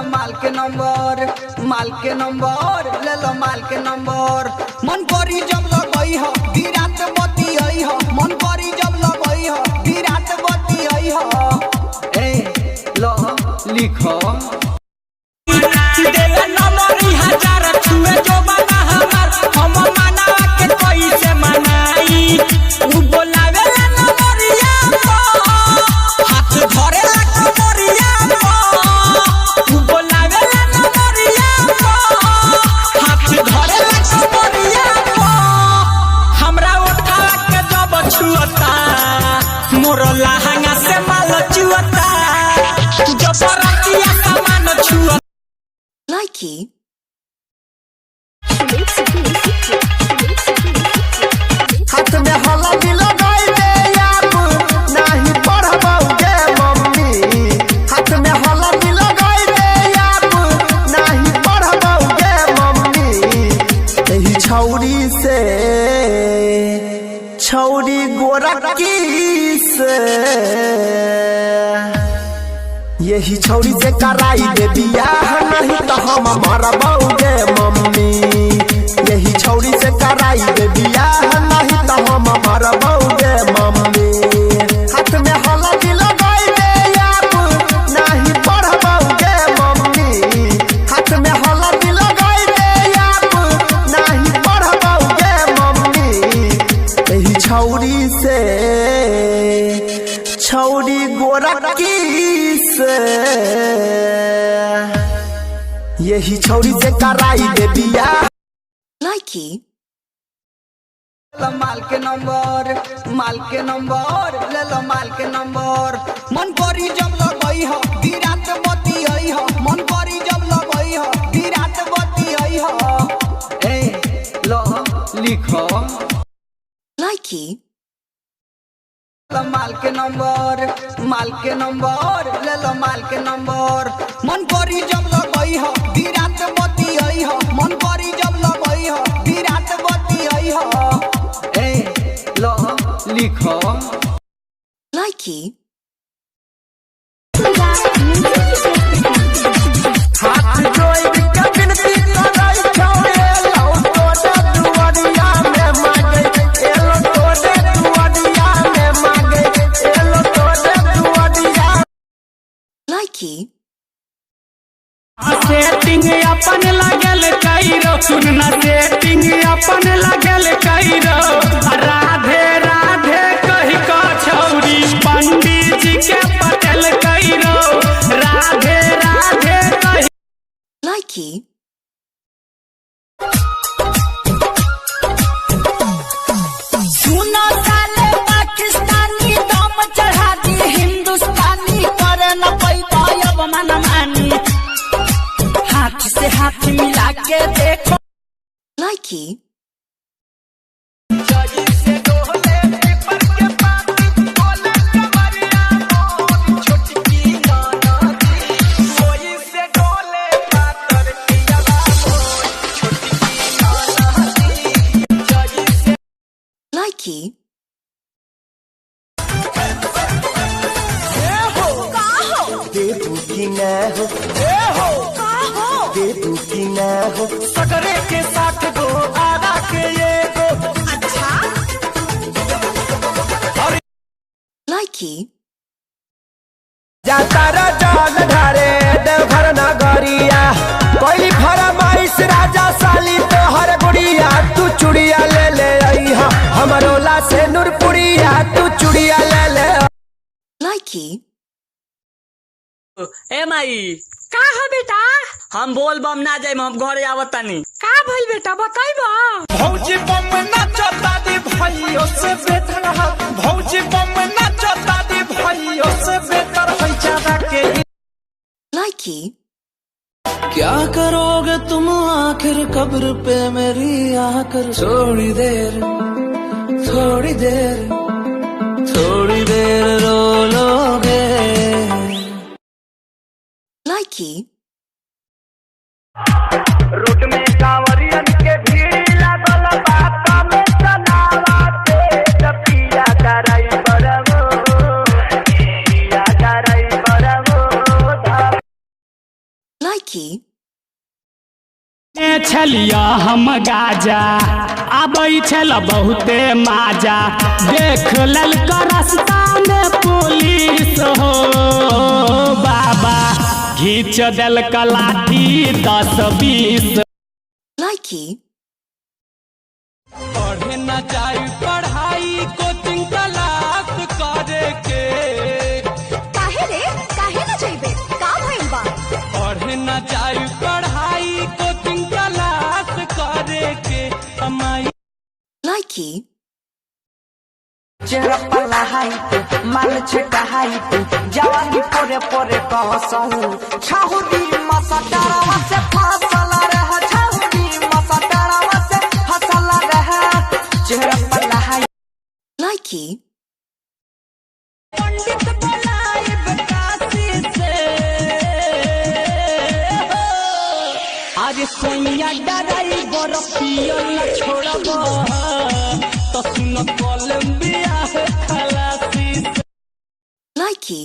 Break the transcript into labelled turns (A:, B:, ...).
A: माल के नंबर ले लो माल के नंबर मन करी जब लगई हो विराट बती आई हो मन करी जब लगई हो विराट बती आई हो ए लो लिखो
B: देला नंबर 1000 छुए जो बना हमार हम मना के कैसे मनाई उ बोलावे ला नंबरिया को हाथ धरे ला कमरिया को उ बोलावे ला नंबरिया को हाथ धरे ला कमरिया को हमरा उठा के जब छुअता मोर लहंगा से माल चुअता जब रातिया सामान छुअता
C: Likey.
D: हाथ में हला दिल गइले आप नाही पढ़बौगे मम्मी हाथ में हला दिल गइले आप नाही पढ़बौगे मम्मी एही छौरी गोरकी से यही छौरी से कराई दे बियाह नहीं तो हम मरबौगे मम्मी यही छौरी से कराई दे बियाह नहीं तो हम मरबौगे मम्मी हाथ में हला दिल गइले आप नहीं पढ़बौगे मम्मी हाथ में हला दिल गइले आप नहीं पढ़बौगे मम्मी यही छौरी गोरकी यही छौरी से कराई दे बियाह
C: Likey.
A: माल के नंबर ले लो माल के नंबर मन करी जब लगई हो विराट बती आई हो मन करी जब लगई हो विराट बती आई हो ए लो लिखो
C: Likey.
A: माल के नंबर ले लो माल के नंबर मन करी जब लगई हो विराट बती आई हो मन करी जब लगई हो विराट बती आई हो ए लो लिखो
C: Likey.
D: हाथ जोड़ के बिनती करई छौरे लौटो दे दुआरिया में मांगे एलो तो दे दुआरिया में मांगे एलो तो दे दुआरिया
C: Likey.
B: सेटिंग अपन लगल कइरो सुनना सेटिंग अपन लगल कइरो राधे राधे कहि का छौरी पंडित जी के पटेल कइरो राधे राधे कहि
C: Likey.
B: सुनो साले पाकिस्तानी दम चढ़ा दी हिंदुस्तानी करे न पैबा अब मन मानी हाथ से हाथ मिला के देखो
C: Likey. Likey.
D: देबू की न हो देबू की न हो
B: सगरे के 60 गो आधा के एगो
C: Likey.
D: जाता राजन ढारे देवघर नगरिया कोई फरमाइश राजा साली तो हर गुड़िया तू चुड़िया ले ले आई हमरोला से नूरपुरिया तू चुड़िया ले ले
C: Likey.
B: ए माई का है बेटा हम बोल बम ना जाइम हम घरे आवत तानी का भइल बेटा बताइबा भौजी बम नाचता दी भाइयों से बेहतर है भौजी बम नाचता दी भाइयों से बेहतर है ज्यादा के
C: Likey.
E: क्या करोगे तुम आखिर कब्र पे मेरी आकर थोड़ी देर रो लोगे
C: Likey.
D: रूट में कांवरियन के भीड़ लागल बापा में चनावा पे पिया कराई बरगो
C: likey,
F: छलिया हम गाजा आबै छल बहुते माजा देख ललका रास्ता में पुलिस हो बाबा घींच देल लाठी 10-20
C: likey,
B: पढ़े न जाई पढ़ाई कोचिंग क्लास करे के
G: काहे रे काहे न जइबे का भइल बा
B: पढ़े न जाई पढ़ाई कोचिंग क्लास करे के हमारी
C: likey,
A: चेहरा पला हाइट माल छिटा हाइट जवानी पोरे पोरे कहसहु छहुदी मसटारवा से फसल रह छहुदी मसटारवा से फसल रह चेहरा पला हाइट
C: likey,
B: पंडित बुलाए बकासी से आज सोनिया डराई बरफिया न छोड़ब तो सुन कोलंबिया खलासी
C: likey,